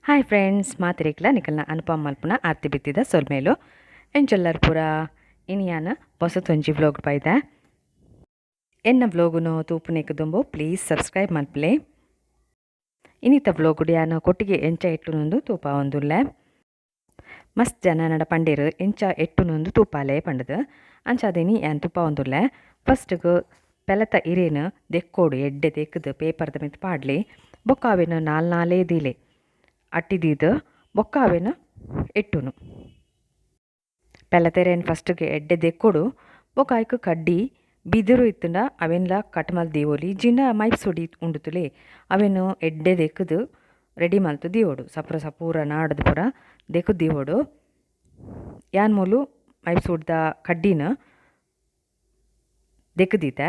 Hi friends ಮಾತಿರಿಕ್ಲ ನಿಕಲ್ನ ಅನುಪಮ ಮಲ್ಪುನ ಆರ್ತಿ ಬಿತ್ತಿದ ಸೊಲ್ಮೇಲು ಎಂಚೆಲ್ಲರು ಪೂರ ಇನಿಯಾನ ಹೊಸತೊಂಜಿ ವ್ಲೋಗ್ ಬೈದೆ ಎನ್ನ ವ್ಲೋಗುನು ತೂಪುನೇಕ್ ದುಂಬು ಪ್ಲೀಸ್ ಸಬ್ಸ್ಕ್ರೈಬ್ ಮಲ್ಪಲೆ ಇನ್ನಿತ ವ್ಲೋಗುಡು ಯಾನು ಕೊಟ್ಟಿಗೆ ಎಂಚ ಎಟ್ಟುನೊಂದು ತೂಪ ಒಂದುಲ್ಲೆ ಮಸ್ತ್ ಜನ ನಡ ಪಂಡೇರು ಎಂಚ ಎಟ್ಟುನೊಂದು ತೂಪಾಲೆ ಪಂಡದು ಅಂಚಾದಿನಿ ಯಾನ್ ತುಪ್ಪ ಒಂದುಲ್ಲೆ ಫಸ್ಟ್ಗ್ ಪೆಲತ ಇರೇನು ದೆಕ್ಕೋಡು ಎಡ್ಡೆ ದೆಕ್ಕದು ಪೇಪರ್ದ ಮಿತ್ ಪಾಡ್ಲಿ ಬೊಕ್ಕ ಅವೆನು ನಾಲ್ನಾಲೇ ದೀಲೆ ಅಟ್ಟಿದೀದು ಬೊಕ್ಕ ಅವೆನು ಎಟ್ಟುನು ಪೆಲತೆರೇನು ಫಸ್ಟ್ಗೆ ಎಡ್ಡೆ ದೆಕ್ಕೊಡು ಬೊಕ್ಕ ಆಯ್ಕೆ ಕಡ್ಡಿ ಬಿದಿರು ಇತ್ತಂಡ ಅವೆನ್ಲ ಕಟ್ ಮಲ್ತು ದೀವೊಲಿ ಜಿಂಡ ಮೈಪ್ ಸುಡಿ ಉಂಡುತ್ತುಲೆ ಅವೆನು ಎಡ್ಡೆ ದೆಕ್ಕದು ರೆಡಿ ಮಲ್ತು ದೀವೊಡು ಸಪುರ ಸಪೂರ ನಾಡ್ದು ಪೂರ ದೆಕ್ಕದು ದೀವೊಡು ಯಾನ್ ಮೂಲು ಮೈಪ್ ಸುಡ್ದ ಕಡ್ಡಿನ ದೆಕ್ಕದೀತೆ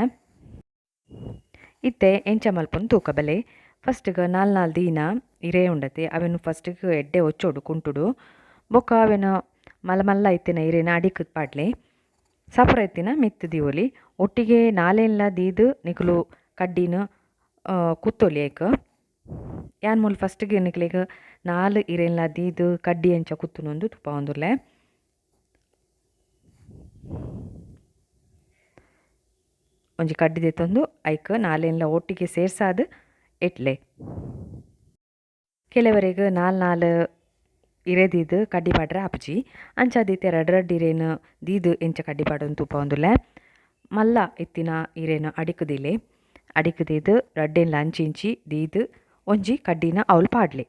ಇತ್ತೆ ಎಂಚ ಮಲ್ಪುನು ತೂಕ ಬಲೆ ಫಸ್ಟ್ಗೆ ನಾಲ್ ದೀನ ಇರೇ ಉಂಡತೆ ಅವೆನು ಫಸ್ಟ್ಗೆ ಎಡ್ಡೆ ಒಚ್ಚೋಡು ಕುಂಟುಡು ಬೊಕ್ಕ ಅವೆನು ಮಲ್ಲ ಮಲ್ಲ ಇತ್ತಿನ ಇರೇನ ಅಡಿಕದ್ ಪಾಡ್ಲೆ ಸಪುರ ಇತ್ತಿನ ಮಿತ್ತು ದೀವೊಲಿ ಒಟ್ಟಿಗೆ ನಾಲೆನ್ಲ ದೀದು ನಿಕುಲು ಕಡ್ಡಿನ ಕುತ್ತೊಲಿ ಏಕ ಯಾನ್ ಮೂಲು ಫಸ್ಟ್ಗೆ ನಿಕ್ಲೆಗ್ ನಾಲ್ ಇರೆನ್ಲ ದೀದು ಕಡ್ಡಿ ಎಂಚ ಕುತ್ತುನೊಂದು ತುಪ್ಪ ಒಂದುಲ್ಲೆ ಒಂಜಿ ಕಡ್ಡಿ ದೆತ್ತೊಂದು ಐಕ್ ನಾಲೆನ್ಲ ಒಟ್ಟಿಗೆ ಸೇರ್ಸಾದ್ ಎಟ್ಲೆ ಕೆಲವರೆಗ್ ನಾಲ್ ಇರೆದೀದು ಕಡ್ಡಿ ಪಾಡ್ರೆ ಆಪುಜಿ ಅಂಚಾದೀತೆ ರಡ್ಡ್ ಇರೇನು ದೀದು ಎಂಚ ಕಡ್ಡಿ ಪಾಡೊಂದು ತೂಪ ಒಂದುಲ್ಲೆ ಮಲ್ಲ ಇತ್ತಿನ ಇರೇನು ಅಡಿಕುದಿಲೆ ಅಡಿಕುದೀದು ರಡ್ಡೆನ್ಲ ಅಂಚಿ ದೀದು ಒಂಜಿ ಕಡ್ಡಿನ ಅವ್ಲು ಪಾಡ್ಲೆ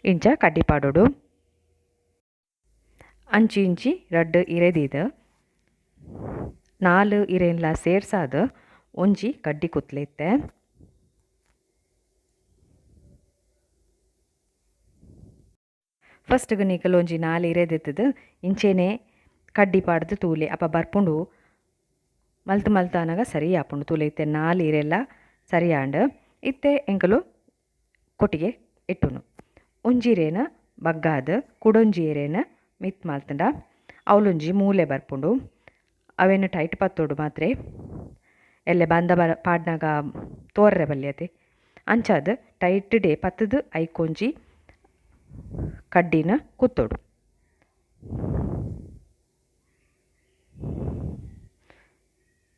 ಇಂಚ ಕಡ್ಡಿ ಪಾಡೋಡು ಅಂಚಿ ರಡ್ಡ್ ಇರೆದೀದು ನಾಲ್ ಇರೆನ್ಲ ಸೇರ್ಸಾದ್ ಒಂಜಿ ಕಡ್ಡಿ ಕುತ್ಲೆತ್ತೆ ಫಸ್ಟ್ಗ್ ನಿಕಲ್ ಒಂಜಿ ನಾಲ್ ಇರೆದೆತ್ತದು ಇಂಚೆನೆ ಕಡ್ಡಿ ಪಾಡ್ದು ತೂಲೆ ಅಪ್ಪ ಬರ್ಪುಂಡು ಮಲ್ತು ಅನಗ ಸರಿ ಆಪುಂಡು ತೂಲೆ ಇತ್ತೆ ನಾಲ್ ಇರೆಲ್ಲ ಸರಿ ಆಂಡ್ ಇತ್ತೆ ಎಂಕಲು ಕೊಟ್ಟಿಗೆ ಇಟ್ಟುನು ಒಂಜಿರೇನ ಬಗ್ಗಾದ್ ಕುಡೊಂಜಿ ಎರೇನ ಮಿತ್ ಮಲ್ತಂಡ ಅವಲೊಂಜಿ ಮೂಲೆ ಬರ್ಪುಂಡು ಅವೆನು ಟೈಟ್ ಪತ್ತೋಡು ಮಾತ್ರೆ ಎಲ್ಲೆ ಬಂದ ಪಾಡ್ನಾಗ ತೋರ್ರೆ ಬಲ್ಯತೆ ಅಂಚಾದ್ ಟೈಟ್ ಡೇ ಪತ್ತದು ಐಕೊಂಜಿ ಕಡ್ಡಿನ ಕುತ್ತೋಡು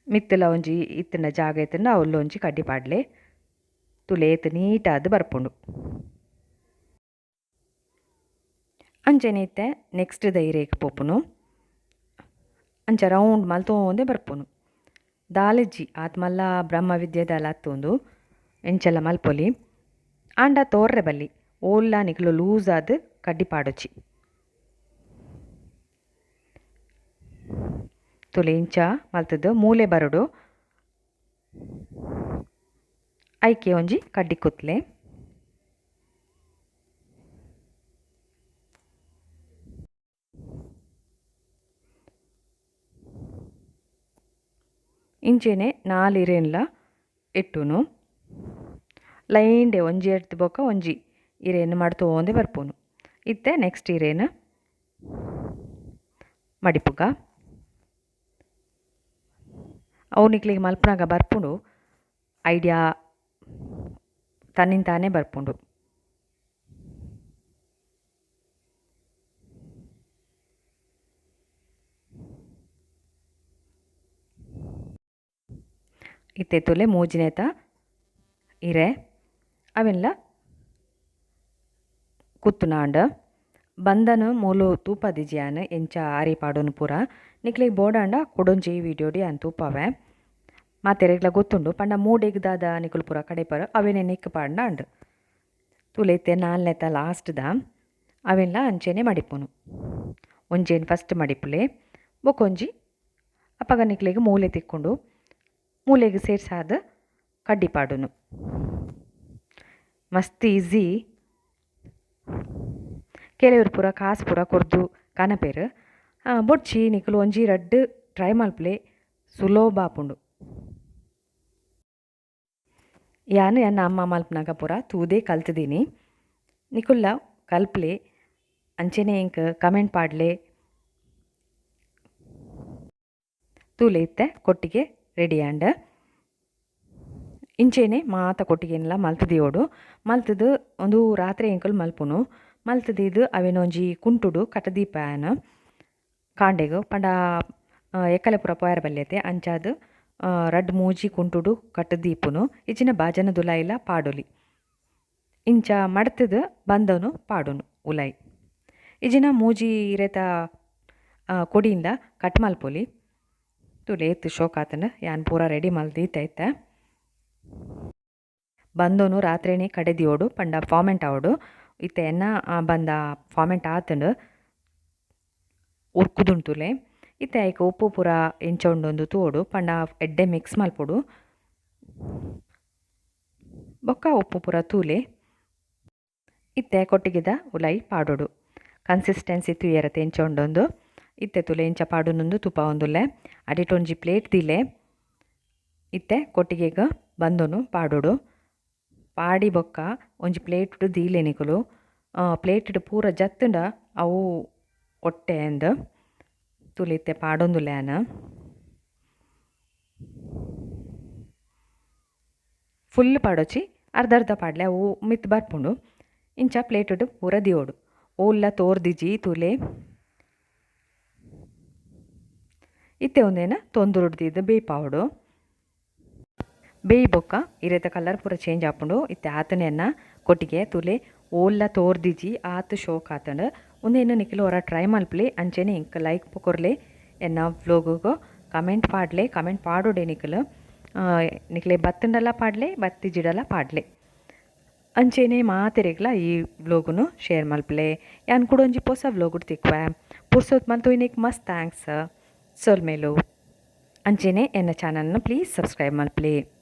ಮಿತ್ತಲ ಒಂಜಿ ಇತ್ತಿನ ಜಾಗ ಇತ್ತಂಡ ಅವಲ್ಲೊಂಜಿ ಕಡ್ಡಿ ಪಾಡ್ಲೆ ತುಲೆ ಏತ್ ನೀಟಾದ್ ಬರ್ಪುಂಡು ಅಂಚನೆ ಇತ್ತೆ ನೆಕ್ಸ್ಟ್ ಧೈರ್ಯಕ್ಕೆ ಪೋಪುನು ಅಂಚ ರೌಂಡ್ ಮಲ್ತೋಂದೆ ಬರ್ಪುನು ದಾಲಜ್ಜಿ ಆತ್ ಮಲ್ಲ ಬ್ರಹ್ಮ ವಿದ್ಯೆದಾಲ ಹತ್ತೊಂದು ಎಂಚೆಲ್ಲ ಮಲ್ಪೊಲಿ ಆಂಡ ತೋರ್ರೆ ಬಲ್ಲಿ ಓಲ್ಲ ನಿಕ್ಲು ಲೂಸ್ ಆದ್ ಕಡ್ಡಿ ಪಾಡೊಚ್ಚಿ ತುಲೆ ಇಂಚ ಮಲ್ತದ್ದು ಮೂಲೆ ಬರಡು ಐಕೆ ಒಂಜಿ ಕಡ್ಡಿ ಕುತ್ಲೆ ಇಂಚೆನೆ ನಾಲ್ ಇರೆನ್ಲ ಇಟ್ಟುನು ಲೈನ್ಡೆ ಒಂಜಿ ಎಡ್ತು ಬೊಕ ಒಂಜಿ ಇರೇನು ಮಡ್ತೋಂದೆ ಬರ್ಪುನು ಇತ್ತೆ ನೆಕ್ಸ್ಟ್ ಇರೇನು ಮಡಿಪುಗ ಅವು ನಿಕ್ಲಿಗೆ ಮಲ್ಪನಾಗ ಬರ್ಪುಂಡು ಐಡಿಯಾ ತನ್ನಿಂತಾನೇ ಬರ್ಪುಂಡು ಇತ್ತೆ ತುಲೆ ಮೂಜಿನೇತ ಇರೆ ಅವೆಲ್ಲ ಕುತ್ತುನಾಂಡ್ ಬಂದನು ಮೂಲು ತೂಪದಿಜ್ಯಾನ್ ಎಂಚ ಆರಿ ಪಾಡೋನು ಪೂರ ನಿಕ್ಲಿಗೆ ಬೋಡಾಂಡ ಕೊಡೊಂಜಿ ವಿಡಿಯೋಡಿ ಅನ್ ತೂಪವೆ ಮಾತೆರೆಗ್ಲ ಗೊತ್ತುಂಡು ಪಂಡ ಮೂಡೆಗ್ದಾದ ನಿಕುಲು ಪೂರ ಕಡೆ ಪರ ಅವೆನೆ ನಿಕ್ ಪಾಡ್ನ ಅಂಡ್ ತುಲೆತ್ತೆ ನಾಲ್ನೆತ ಲಾಸ್ಟ್ದ ಅವೆಲ್ಲ ಅಂಚೆನೆ ಮಡಿಪುನು ಒಂಜೇನು ಫಸ್ಟ್ ಮಡಿಪುಲೆ ಬೊಕೊಂಜಿ ಅಪ್ಪಗ ನಿಕ್ಲಿಗೆ ಮೂಲೆ ತಿಕ್ಕೊಂಡು ಮೂಲೆಗೆ ಸೇರ್ಸಾದ ಕಡ್ಡಿ ಪಾಡುನು ಮಸ್ತ್ ಈಸಿ ಕೆಲವರು ಪೂರ ಕಾಸು ಪೂರ ಕೊರ್ದು ಕನಪೆರ್ ಬೊಡ್ಚಿ ನಿಕುಲು ಒಂಜಿ ರಡ್ಡ್ ಟ್ರೈ ಮಲ್ಪಲೆ ಸುಲಭ ಆಪುಂಡು ಯಾನ್ ಅಮ್ಮ ಮಲ್ಪನಾಗ ಪೂರ ತೂದೆ ಕಲ್ತಿದ್ದೀನಿ ನಿಕುಲ್ಲ ಕಲ್ಪ್ಲೆ ಅಂಚೆನೆ ಇಂಕ್ ಕಮೆಂಟ್ ಪಾಡ್ಲೆ ತೂಲೆ ಇತ್ತೆ ಕೊಟ್ಟಿಗೆ ರೆಡಿ ಆಂಡ್ ಇಂಚೆನೆ ಮಾತ ಕೊಟ್ಟಿಗೆನಲ ಮಲ್ತದಿಯೋಡು ಮಲ್ತದು ಒಂದು ರಾತ್ರಿ ಎಂಕಲ್ ಮಲ್ಪುನು ಮಲ್ತದಿದ್ದು ಅವೇನೊಂಜಿ ಕುಂಟುಡು ಕಟದೀಪಾಯನ ಕಾಂಡೆಗ್ ಪಂಡ ಎಕ್ಕಲೆ ಪೂರ ಪೋಯರ ಬಲ್ಯತೆ ಅಂಚಾದ್ ರಡ್ಡ್ ಮೂಜಿ ಕುಂಟುಡು ಕಟದೀಪುನು ಇಜಿನ ಬಾಜನ ದುಲಾಯಿಲ ಪಾಡೊಲಿ ಇಂಚ ಮಡ್ತದ್ ಬಂದನು ಪಾಡುನು ಉಲಾಯಿ ಇಜಿನ ಮೂಜಿ ಇರೆತ ಕೊಡಿಯಿಂದ ಕಟ್ ಮಲ್ಪೊಲಿ ತುಲೆ ಏತ್ ಶೋಕ್ ಆತನ ಯಾನ್ ಪೂರ ರೆಡಿ ಮಲ್ದೀತೈತೆ ಬಂದೋನು ರಾತ್ರಿನೇ ಕಡೆದಿಯೋಡು ಪಂಡ ಫಾರ್ಮೆಂಟ್ ಆವಡು ಇತ್ತೆ ಎನ್ನ ಬಂದ ಫಾರ್ಮೆಂಟ್ ಆತಂಡು ಉರ್ಕುದುಂಟುಲೆ ಇತ್ತೆ ಐಕ ಉಪ್ಪು ಪೂರ ಎಂಚೊಂಡೊಂದು ತೋಡು ಪಂಡ ಎಡ್ಡೆ ಮಿಕ್ಸ್ ಮಲ್ಪೊಡು ಬೊಕ್ಕ ಉಪ್ಪು ಪೂರ ತೂಲೆ ಇತ್ತೆ ಕೊಟ್ಟಿಗಿದ ಉಲಾಯಿ ಪಾಡೋಡು ಕನ್ಸಿಸ್ಟೆನ್ಸಿ ತೂಯರತೆ ಎಂಚೊಂಡೊಂದು ಇತ್ತೆ ತುಲೆ ಇಂಚ ಪಾಡುನೊಂದು ತುಪ್ಪ ಒಂದುಲ್ಲೆ ಅಡಿಟೊಂಜಿ ಪ್ಲೇಟ್ ದಿಲೆ ಇತ್ತೆ ಕೊಟ್ಟಿಗೆಗ ಬಂದೋನು ಪಾಡೋಡು ಪಾಡಿ ಬೊಕ್ಕ ಒಂಜಿ ಪ್ಲೇಟ್ ದೀಲೆ ನಿಕುಲು ಪ್ಲೇಟ್ ಪೂರ ಜತ್ತಂಡ ಅವು ಒಟ್ಟೆ ಅಂದ್ ತುಲಿತ್ತೆ ಪಾಡೊಂದುಲ್ಲೆ ಅನ ಫುಲ್ ಪಾಡೋಚಿ ಅರ್ಧ ಪಾಡ್ಲೆ ಅವು ಮಿತ್ ಬರ್ಪುಂಡು ಇಂಚ ಪ್ಲೇಟ್ ಪೂರ ದಿಯೋಡು ಓಲ್ಲ ತೋರ್ದಿಜಿ ತುಲೆ ಇತ್ತೆ ಒಂದೇನ ತೊಂದುರುಡ್ದಿದ್ದು ಬೇಯ್ಪಾವಡು ಬೇಯಿ ಬೊಕ್ಕ ಇರೆತ ಕಲರ್ ಪೂರ ಚೇಂಜ್ ಆಪುಂಡು ಇತ್ತೆ ಆತನೆನ್ನ ಕೊಟ್ಟಿಗೆ ತುಲೆ ಓಲ್ಲ ತೋರ್ದಿಜಿ ಆತು ಶೋಕ್ ಆತಂಡು ಒಂದೇನು ನಿಖಿಲು ಹೊರ ಟ್ರೈ ಮಲ್ಪಲಿ ಅಂಚೆನೆ ಇಂಕ ಲೈಕ್ ಪೊಕೊರ್ಲೆ ಎನ್ನ ವ್ಲೋಗುಗು ಕಮೆಂಟ್ ಪಾಡ್ಲೆ ಕಮೆಂಟ್ ಪಾಡೋಡೆ ನಿಖಿಲು ನಿಖಿಲೆ ಬತ್ತಂಡಲ ಪಾಡ್ಲೆ ಬತ್ತಿಜಿಡಲ ಪಾಡ್ಲೆ ಅಂಚೆನೆ ಮಾತೆರೆಗ್ಲ ಈ ವ್ಲೋಗುನು ಶೇರ್ ಮಲ್ಪಲೆ ಯಾನ್ ಕೂಡ ಒಂಜಿ ಹೊಸ ವ್ಲೋಗುಡ್ ತಿಕ್ವೆ ಪುರ್ಸೊತ್ ಮಂತು ಇನ್ನಿಕ್ ಮಸ್ತ್ ಥ್ಯಾಂಕ್ಸ್ ಸೋಲ್ಮೇಲು ಅಂಚೆನೆ ಎನ್ನ ಚಾನಲ್ನ ಪ್ಲೀಸ್ ಸಬ್ಸ್ಕ್ರೈಬ್ ಮಲ್ಪಲೆ.